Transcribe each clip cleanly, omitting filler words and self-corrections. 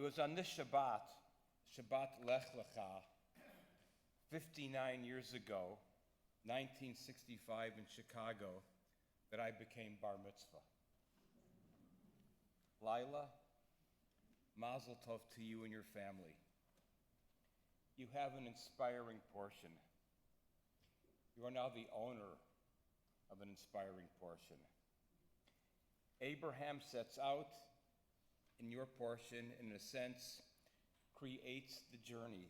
was on this Shabbat, Shabbat Lech Lecha, 59 years ago, 1965 in Chicago, that I became bar mitzvah. Lila, Mazel Tov to you and your family. You have an inspiring portion. You are now the owner of an inspiring portion. Abraham sets out, in your portion, in a sense, creates the journey,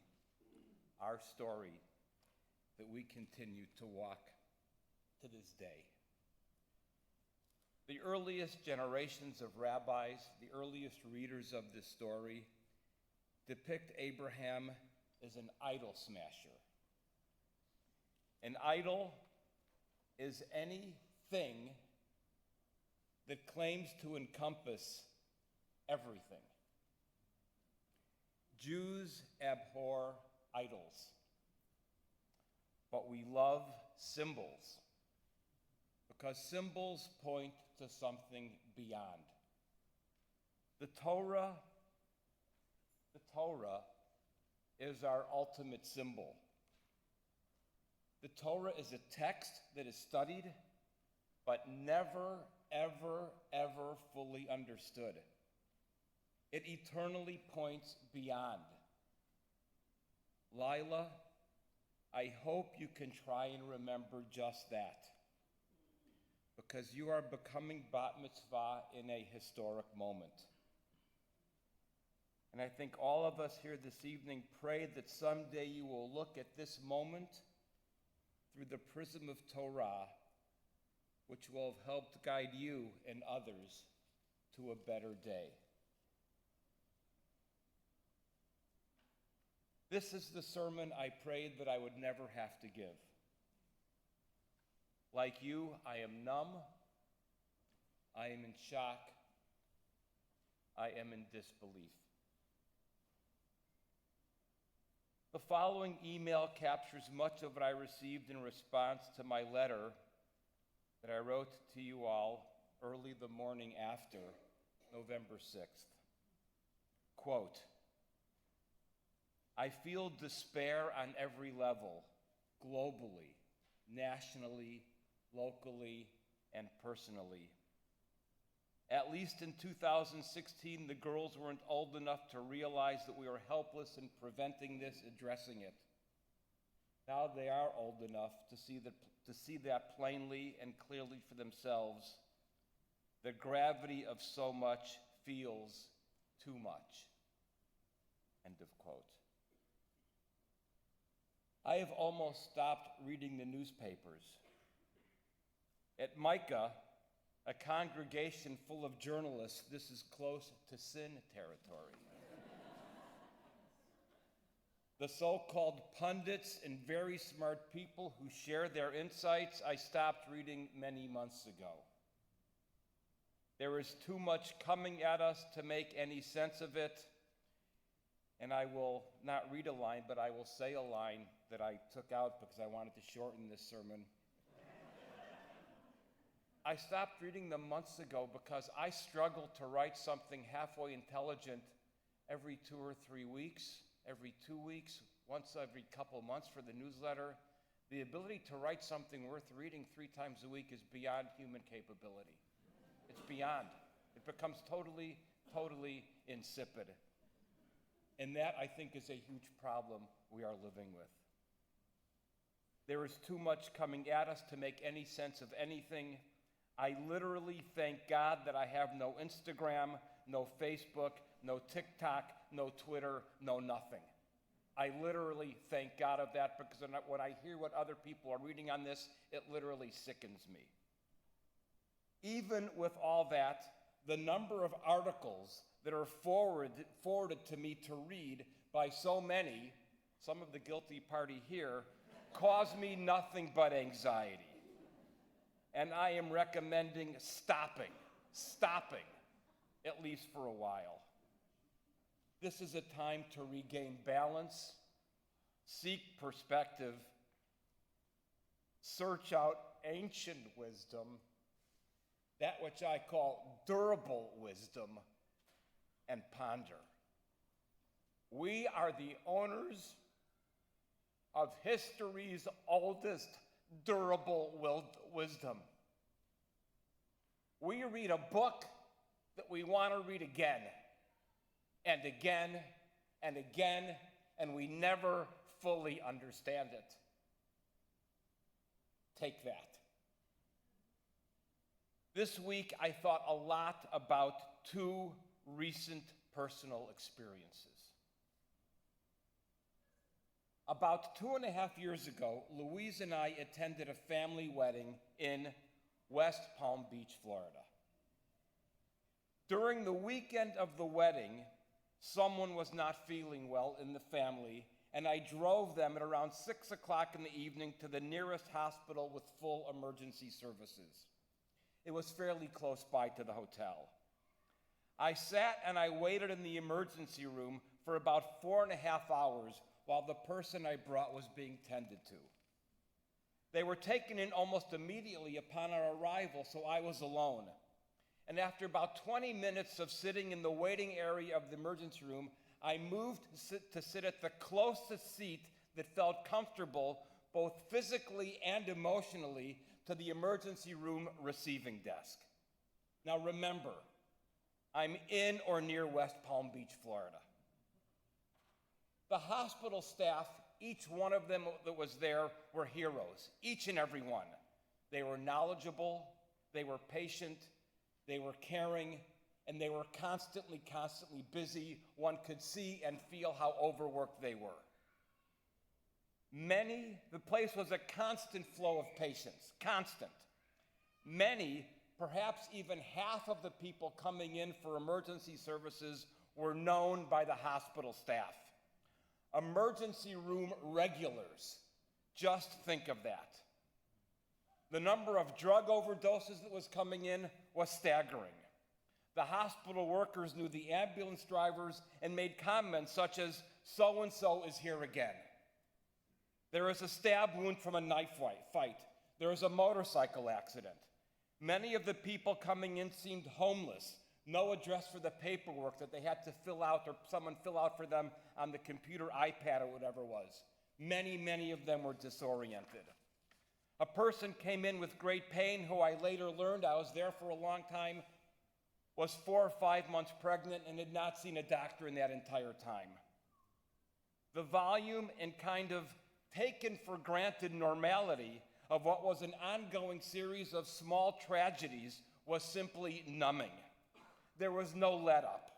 our story, that we continue to walk to this day. The earliest generations of rabbis, the earliest readers of this story, depict Abraham as an idol smasher. An idol is anything that claims to encompass everything. Jews abhor idols, but we love symbols because symbols point to something beyond. The Torah is our ultimate symbol. The Torah is a text that is studied, but never, ever, ever fully understood. It eternally points beyond. Lila, I hope you can try and remember just that, because you are becoming bat mitzvah in a historic moment. And I think all of us here this evening pray that someday you will look at this moment through the prism of Torah, which will have helped guide you and others to a better day. This is the sermon I prayed that I would never have to give. Like you, I am numb, I am in shock, I am in disbelief. The following email captures much of what I received in response to my letter that I wrote to you all early the morning after November 6th. Quote, I feel despair on every level, globally, nationally, locally, and personally. At least in 2016, the girls weren't old enough to realize that we were helpless in preventing this, addressing it. Now they are old enough to see that plainly and clearly for themselves. The gravity of so much feels too much. End of quote. I have almost stopped reading the newspapers. At Micah, a congregation full of journalists, this is close to sin territory. The so-called pundits and very smart people who share their insights, I stopped reading many months ago. There is too much coming at us to make any sense of it, and I will not read a line, but I will say a line that I took out because I wanted to shorten this sermon. I stopped reading them months ago because I struggle to write something halfway intelligent every 2 or 3 weeks, every 2 weeks, once every couple months for the newsletter. The ability to write something worth reading 3 times a week is beyond human capability. It's beyond. It becomes totally insipid. And that, I think, is a huge problem we are living with. There is too much coming at us to make any sense of anything. I literally thank God that I have no Instagram, no Facebook, no TikTok, no Twitter, no nothing. I literally thank God of that because when I hear what other people are reading on this, it literally sickens me. Even with all that, the number of articles that are forwarded to me to read by so many, some of the guilty party here, cause me nothing but anxiety. And I am recommending stopping, at least for a while. This is a time to regain balance, seek perspective, search out ancient wisdom, that which I call durable wisdom, and ponder. We are the owners of history's oldest durable wisdom. We read a book that we want to read again and again and again, and we never fully understand it. Take that. This week, I thought a lot about two recent personal experiences. About 2.5 years ago, Louise and I attended a family wedding in West Palm Beach, Florida. During the weekend of the wedding, someone was not feeling well in the family, and I drove them at around 6 o'clock in the evening to the nearest hospital with full emergency services. It was fairly close by to the hotel. I sat and I waited in the emergency room for about 4.5 hours while the person I brought was being tended to. They were taken in almost immediately upon our arrival, so I was alone. And after about 20 minutes of sitting in the waiting area of the emergency room, I moved to sit at the closest seat that felt comfortable, both physically and emotionally, to the emergency room receiving desk. Now remember, I'm in or near West Palm Beach, Florida. The hospital staff, each one of them that was there, were heroes, each and every one. They were knowledgeable, they were patient, they were caring, and they were constantly busy. One could see and feel how overworked they were. The place was a constant flow of patients, constant. Many, perhaps even half of the people coming in for emergency services were known by the hospital staff. Emergency room regulars, just think of that. The number of drug overdoses that was coming in was staggering. The hospital workers knew the ambulance drivers and made comments such as, "So-and-so is here again." There is a stab wound from a knife fight. There is a motorcycle accident. Many of the people coming in seemed homeless. No address for the paperwork that they had to fill out or someone fill out for them on the computer, iPad, or whatever it was. Many of them were disoriented. A person came in with great pain who I later learned, I was there for a long time, was 4 or 5 months pregnant and had not seen a doctor in that entire time. The volume and kind of taken for granted normality of what was an ongoing series of small tragedies was simply numbing. There was no let-up.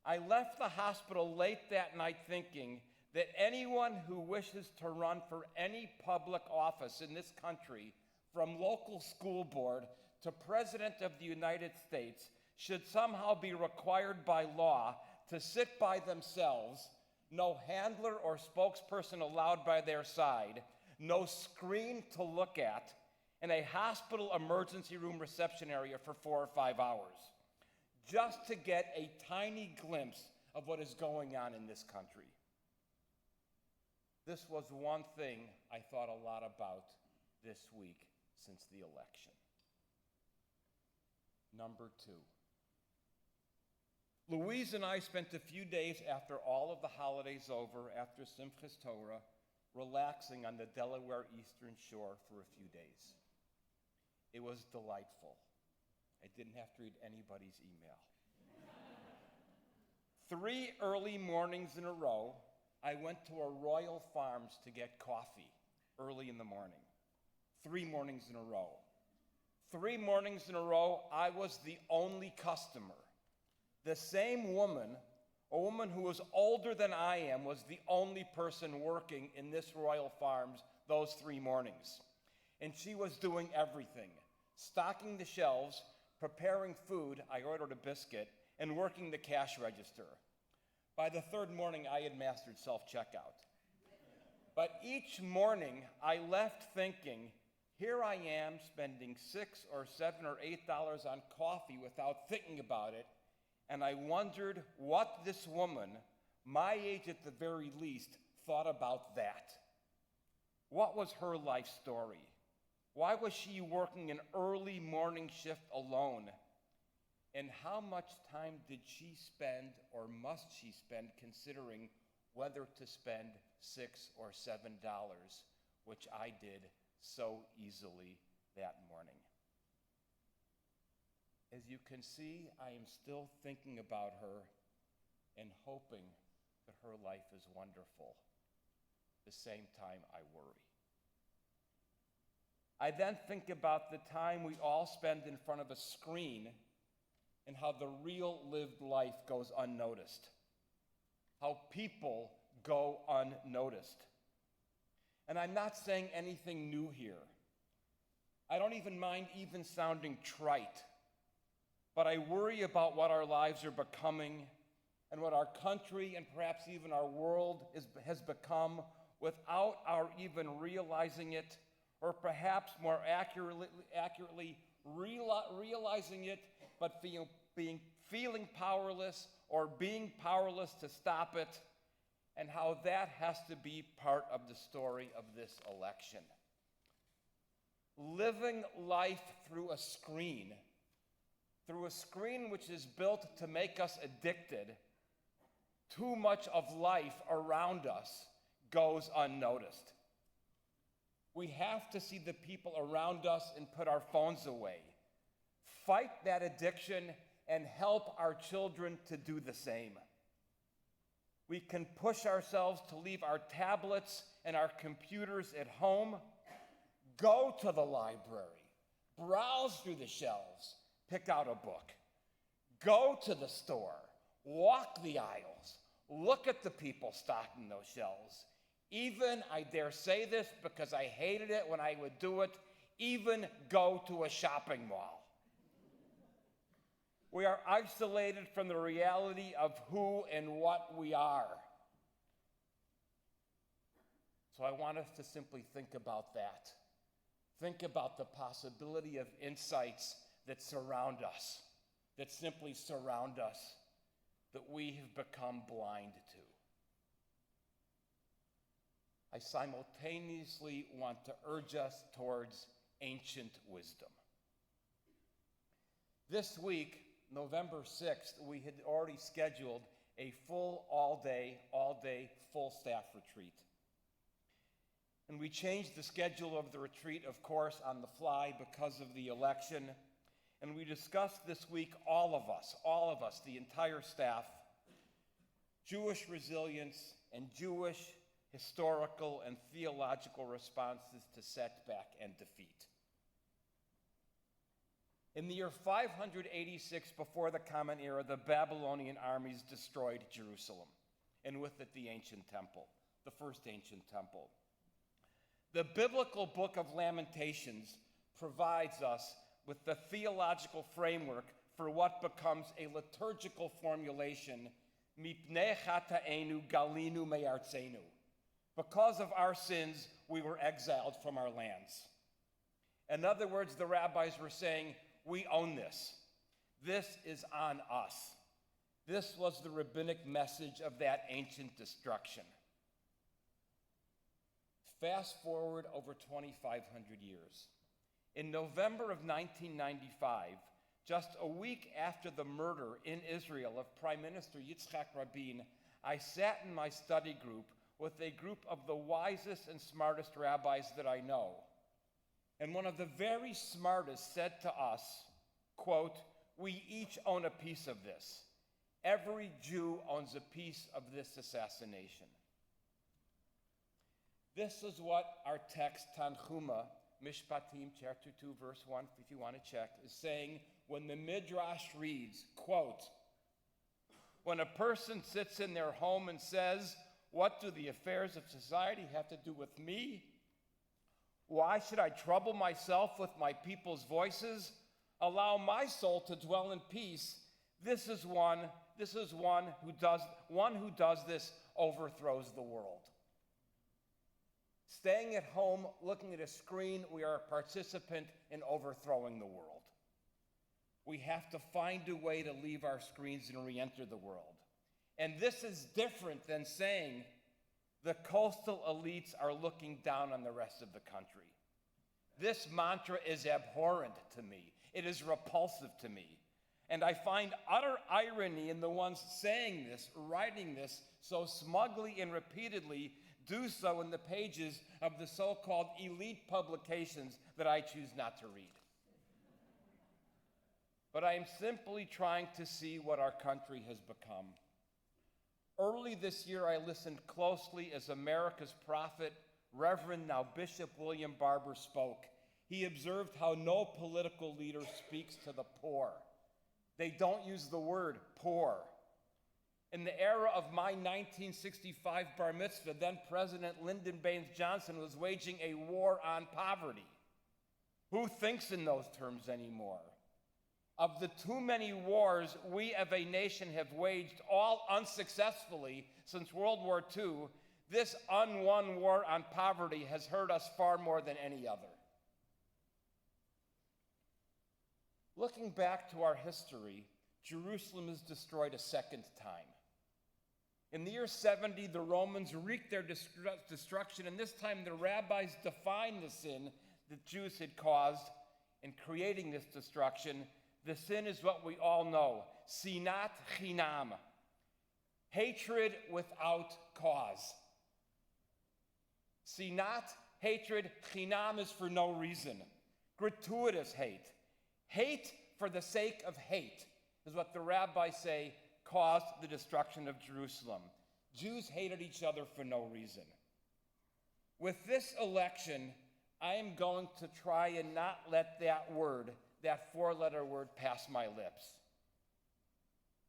I left the hospital late that night thinking that anyone who wishes to run for any public office in this country, from local school board to President of the United States, should somehow be required by law to sit by themselves, no handler or spokesperson allowed by their side, no screen to look at, in a hospital emergency room reception area for 4 or 5 hours, just to get a tiny glimpse of what is going on in this country. This was one thing I thought a lot about this week since the election. Number 2. Louise and I spent a few days after all of the holidays over, after Simchas Torah, relaxing on the Delaware Eastern Shore for a few days. It was delightful. I didn't have to read anybody's email. 3 early mornings in a row, I went to a Royal Farms to get coffee early in the morning. 3 mornings in a row. 3 mornings in a row, I was the only customer. The same woman, a woman who was older than I am, was the only person working in this Royal Farms those 3 mornings. And she was doing everything: stocking the shelves, preparing food, I ordered a biscuit, and working the cash register. By the 3rd morning, I had mastered self-checkout. But each morning, I left thinking, here I am spending $6 or $7 or $8 on coffee without thinking about it, and I wondered what this woman, my age at the very least, thought about that. What was her life story? Why was she working an early morning shift alone? And how much time did she spend, or must she spend, considering whether to spend $6 or $7, which I did so easily that morning? As you can see, I am still thinking about her and hoping that her life is wonderful. At the same time, I worry. I then think about the time we all spend in front of a screen and how the real lived life goes unnoticed, how people go unnoticed. And I'm not saying anything new here. I don't even mind even sounding trite, but I worry about what our lives are becoming and what our country and perhaps even our world has become without our even realizing it, or perhaps more accurately realizing it, but feeling powerless or being powerless to stop it, and how that has to be part of the story of this election. Living life through a screen which is built to make us addicted, too much of life around us goes unnoticed. We have to see the people around us and put our phones away. Fight that addiction and help our children to do the same. We can push ourselves to leave our tablets and our computers at home, go to the library, browse through the shelves, pick out a book, go to the store, walk the aisles, look at the people stocking those shelves. Even, I dare say this because I hated it when I would do it, even go to a shopping mall. We are isolated from the reality of who and what we are. So I want us to simply think about that. Think about the possibility of insights that surround us, that simply surround us, that we have become blind to. I simultaneously want to urge us towards ancient wisdom. This week, November 6th, we had already scheduled a full all-day, full staff retreat. And we changed the schedule of the retreat, of course, on the fly because of the election. And we discussed this week, all of us, the entire staff, Jewish resilience and Jewish historical and theological responses to setback and defeat. In the year 586 before the Common Era, the Babylonian armies destroyed Jerusalem, and with it the ancient temple, the first ancient temple. The biblical book of Lamentations provides us with the theological framework for what becomes a liturgical formulation, Mipnei chata'enu galinu me'artzenu. Because of our sins, we were exiled from our lands. In other words, the rabbis were saying, we own this. This is on us. This was the rabbinic message of that ancient destruction. Fast forward over 2,500 years. In November of 1995, just a week after the murder in Israel of Prime Minister Yitzhak Rabin, I sat in my study group with a group of the wisest and smartest rabbis that I know. And one of the very smartest said to us, quote, "We each own a piece of this. Every Jew owns a piece of this assassination." This is what our text, Tanchuma, Mishpatim, chapter 2, verse 1, if you want to check, is saying when the Midrash reads, quote, "When a person sits in their home and says, 'What do the affairs of society have to do with me? Why should I trouble myself with my people's voices? Allow my soul to dwell in peace. This is one who does this overthrows the world.'" Staying at home, looking at a screen, we are a participant in overthrowing the world. We have to find a way to leave our screens and re-enter the world. And this is different than saying the coastal elites are looking down on the rest of the country. This mantra is abhorrent to me. It is repulsive to me. And I find utter irony in the ones saying this, writing this so smugly and repeatedly, do so in the pages of the so-called elite publications that I choose not to read. But I am simply trying to see what our country has become. Early this year, I listened closely as America's prophet, Reverend, now Bishop William Barber, spoke. He observed how no political leader speaks to the poor. They don't use the word poor. In the era of my 1965 bar mitzvah, then President Lyndon Baines Johnson was waging a war on poverty. Who thinks in those terms anymore? Of the too many wars we as a nation have waged, all unsuccessfully since World War II, this unwon war on poverty has hurt us far more than any other. Looking back to our history, Jerusalem is destroyed a second time. In the year 70, the Romans wreaked their destruction, and this time the rabbis defined the sin that Jews had caused in creating this destruction. The sin is what we all know, sinat chinam, hatred without cause. Sinat, hatred, chinam is for no reason. Gratuitous hate. Hate for the sake of hate is what the rabbis say caused the destruction of Jerusalem. Jews hated each other for no reason. With this election, I am going to try and not let that word, that four-letter word, pass my lips.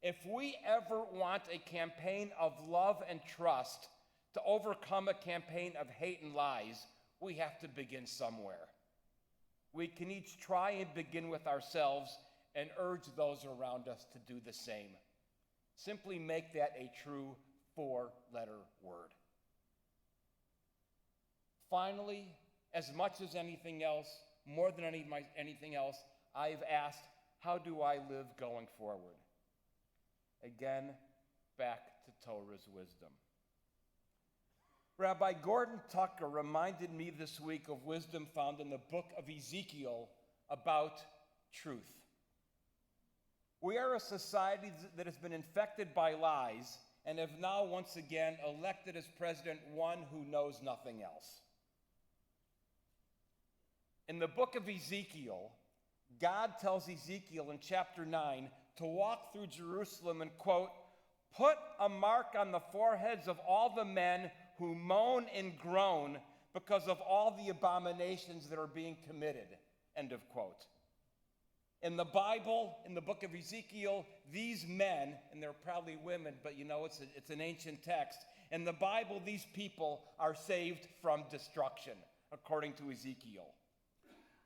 If we ever want a campaign of love and trust to overcome a campaign of hate and lies, we have to begin somewhere. We can each try and begin with ourselves and urge those around us to do the same. Simply make that a true four-letter word. Finally, as much as anything else, more than anything else, I've asked, how do I live going forward? Again, back to Torah's wisdom. Rabbi Gordon Tucker reminded me this week of wisdom found in the book of Ezekiel about truth. We are a society that has been infected by lies and have now once again elected as president one who knows nothing else. In the book of Ezekiel, God tells Ezekiel in chapter 9 to walk through Jerusalem and, quote, put a mark on the foreheads of all the men who moan and groan because of all the abominations that are being committed, end of quote. In the Bible, in the book of Ezekiel, these men, and they're probably women, but you know it's an ancient text. In the Bible, these people are saved from destruction, according to Ezekiel.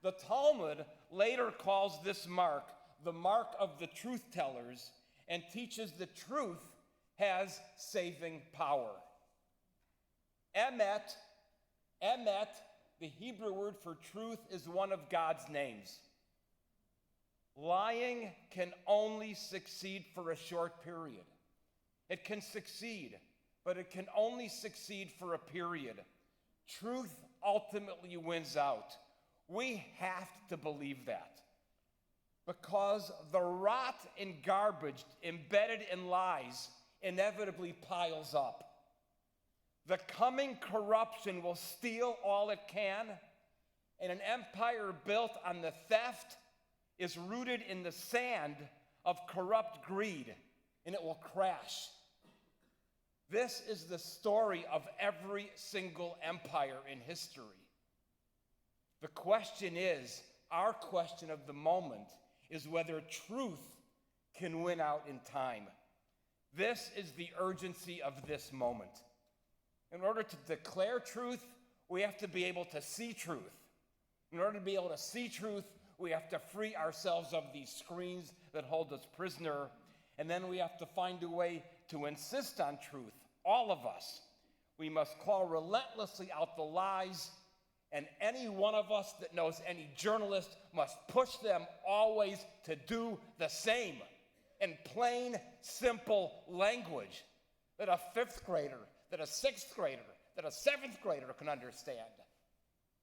The Talmud later calls this mark the mark of the truth tellers and teaches the truth has saving power. Emet, the Hebrew word for truth, is one of God's names. Lying can only succeed for a short period. It can succeed, but it can only succeed for a period. Truth ultimately wins out. We have to believe that, because the rot and garbage embedded in lies inevitably piles up. The coming corruption will steal all it can, and an empire built on the theft is rooted in the sand of corrupt greed, and it will crash. This is the story of every single empire in history. The question is, our question of the moment is whether truth can win out in time. This is the urgency of this moment. In order to declare truth, we have to be able to see truth. In order to be able to see truth, we have to free ourselves of these screens that hold us prisoner, and then we have to find a way to insist on truth, all of us. We must call relentlessly out the lies, and any one of us that knows any journalist must push them always to do the same in plain, simple language that a fifth grader, that a sixth grader, that a seventh grader can understand.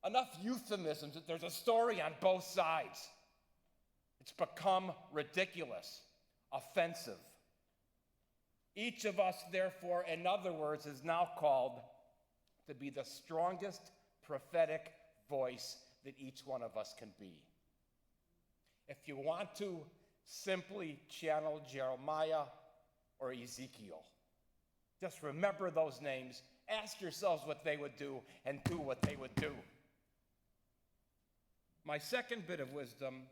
Enough euphemisms that there's a story on both sides. It's become ridiculous, offensive. Each of us, therefore, in other words, is now called to be the strongest prophetic voice that each one of us can be. If you want to, simply channel Jeremiah or Ezekiel. Just remember those names, ask yourselves what they would do, and do what they would do. My second bit of wisdom,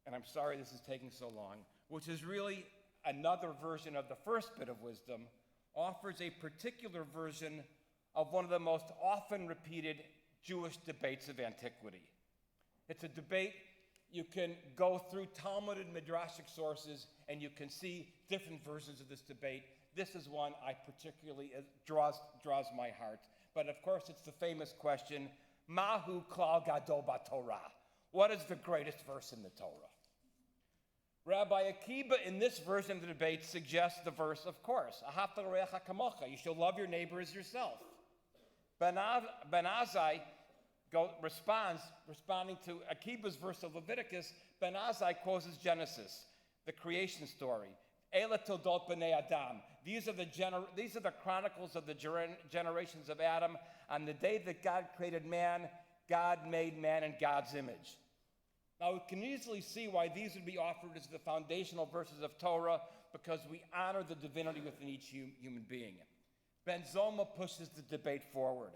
and I'm sorry this is taking so long, which is really another version of the first bit of wisdom, offers a particular version of one of the most often repeated Jewish debates of antiquity. It's a debate you can go through Talmud and Midrashic sources, and you can see different versions of this debate. This is one I particularly draws my heart. But of course, it's the famous question, Mahu klal gadol b'Torah? What is the greatest verse in the Torah? Rabbi Akiba, in this version of the debate, suggests the verse, of course, Ahavta l'reacha kamocha, you shall love your neighbor as yourself. Ben Azai responding to Akiba's verse of Leviticus, Ben Azai quotes Genesis, the creation story. Ela toldot b'nei Adam. These are the chronicles of the generations of Adam. On the day that God created man, God made man in God's image. Now, we can easily see why these would be offered as the foundational verses of Torah, because we honor the divinity within each human being. Ben Zoma pushes the debate forward.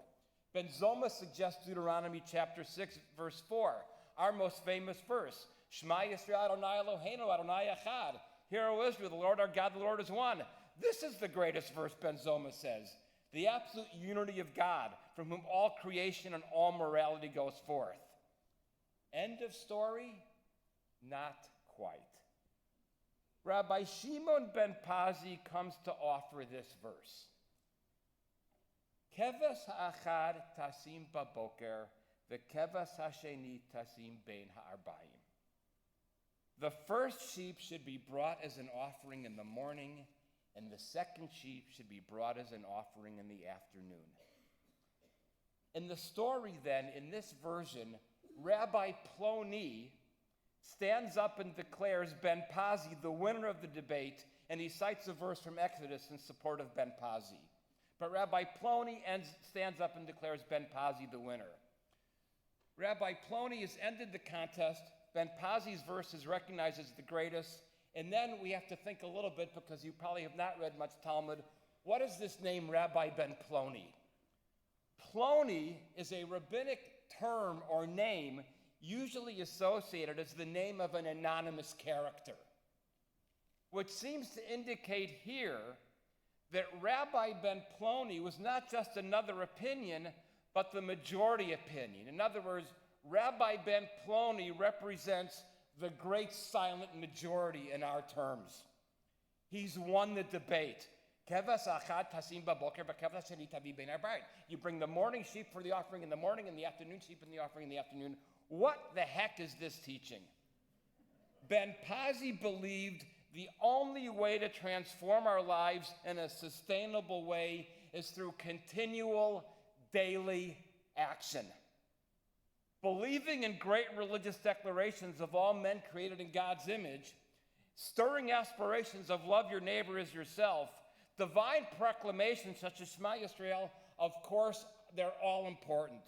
Ben Zoma suggests Deuteronomy chapter 6, verse 4, our most famous verse. Shema Yisrael Adonai Eloheinu Adonai Echad. Hear, O Israel, the Lord our God, the Lord is one. This is the greatest verse, Ben Zoma says. The absolute unity of God, from whom all creation and all morality goes forth. End of story? Not quite. Rabbi Shimon ben Pazi comes to offer this verse. Keves ha'achad tasim baboker, vekeves ha'sheni tasim bein ha'arbaim. The first sheep should be brought as an offering in the morning, and the second sheep should be brought as an offering in the afternoon. In the story, then, in this version, Rabbi Ploni stands up and declares Ben Pazi the winner of the debate, and he cites a verse from Exodus in support of Ben Pazi. But Rabbi Ploni stands up and declares Ben Pazi the winner. Rabbi Ploni has ended the contest. Ben Pazi's verse is recognized as the greatest. And then we have to think a little bit, because you probably have not read much Talmud. What is this name, Rabbi Ben Ploni? Ploni is a rabbinic term or name usually associated as the name of an anonymous character, which seems to indicate here that Rabbi Ben Ploni was not just another opinion, but the majority opinion. In other words, Rabbi Ben Ploni represents the great silent majority in our terms. He's won the debate. You bring the morning sheep for the offering in the morning, and the afternoon sheep in the offering in the afternoon. What the heck is this teaching? Ben Pazi believed the only way to transform our lives in a sustainable way is through continual daily action. Believing in great religious declarations of all men created in God's image, stirring aspirations of love your neighbor as yourself, divine proclamations such as Shema Yisrael, of course, they're all important.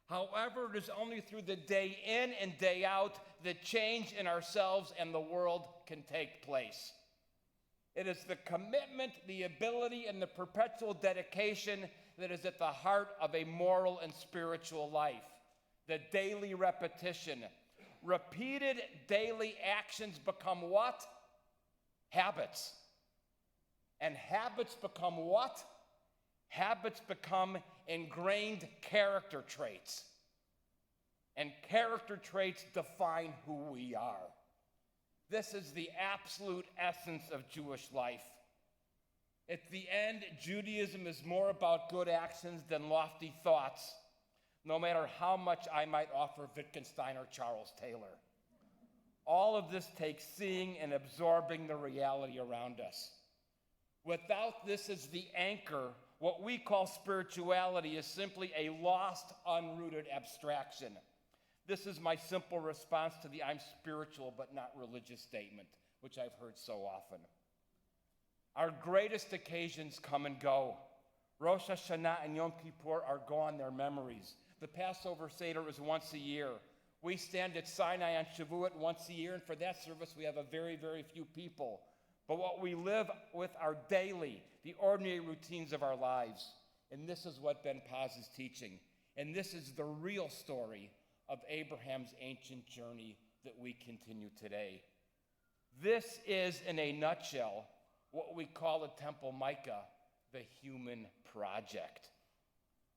However, it is only through the day in and day out that change in ourselves and the world can take place. It is the commitment, the ability, and the perpetual dedication that is at the heart of a moral and spiritual life. The daily repetition. Repeated daily actions become what? Habits. And habits become what? Habits become ingrained character traits. And character traits define who we are. This is the absolute essence of Jewish life. At the end, Judaism is more about good actions than lofty thoughts, no matter how much I might offer Wittgenstein or Charles Taylor. All of this takes seeing and absorbing the reality around us. Without this as the anchor, what we call spirituality is simply a lost, unrooted abstraction. This is my simple response to the "I'm spiritual but not religious" statement, which I've heard so often. Our greatest occasions come and go. Rosh Hashanah and Yom Kippur are gone, their memories. The Passover Seder is once a year. We stand at Sinai on Shavuot once a year, and for that service we have a very, very few people. But what we live with are daily, the ordinary routines of our lives. And this is what Ben Paz is teaching. And this is the real story of Abraham's ancient journey that we continue today. This is, in a nutshell, what we call at Temple Micah, the human project.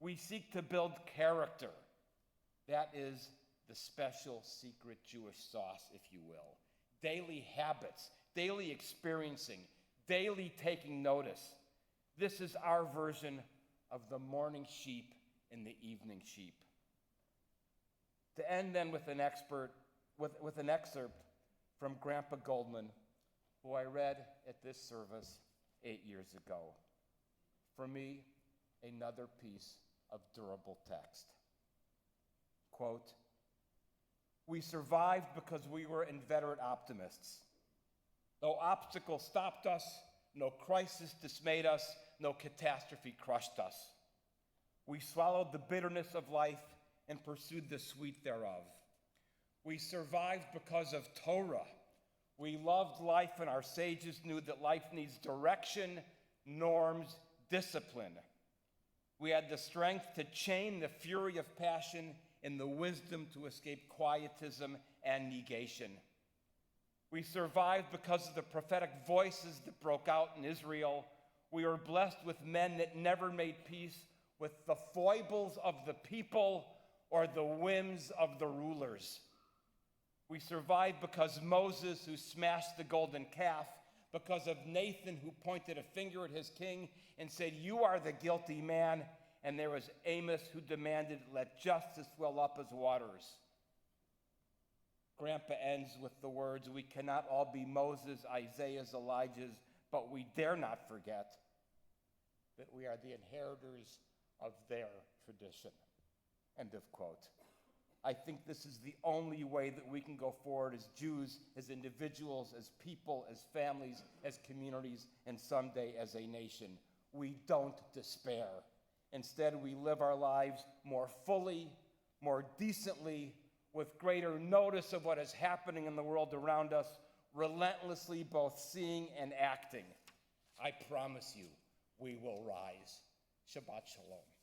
We seek to build character. That is the special secret Jewish sauce, if you will. Daily habits, daily experiencing, daily taking notice. This is our version of the morning sheep and the evening sheep. To end then with an excerpt from Grandpa Goldman, who I read at this service 8 years ago. For me, another piece of durable text. Quote, "We survived because we were inveterate optimists. No obstacle stopped us, no crisis dismayed us, no catastrophe crushed us. We swallowed the bitterness of life and pursued the sweet thereof. We survived because of Torah. We loved life, and our sages knew that life needs direction, norms, discipline. We had the strength to chain the fury of passion and the wisdom to escape quietism and negation. We survived because of the prophetic voices that broke out in Israel. We were blessed with men that never made peace with the foibles of the people or the whims of the rulers. We survived because Moses, who smashed the golden calf, because of Nathan, who pointed a finger at his king and said, 'You are the guilty man,' and there was Amos, who demanded, 'Let justice well up as waters.'" Grandpa ends with the words, "We cannot all be Moses, Isaiahs, Elijahs, but we dare not forget that we are the inheritors of their tradition." End of quote. I think this is the only way that we can go forward as Jews, as individuals, as people, as families, as communities, and someday as a nation. We don't despair. Instead, we live our lives more fully, more decently, with greater notice of what is happening in the world around us, relentlessly both seeing and acting. I promise you, we will rise. Shabbat Shalom.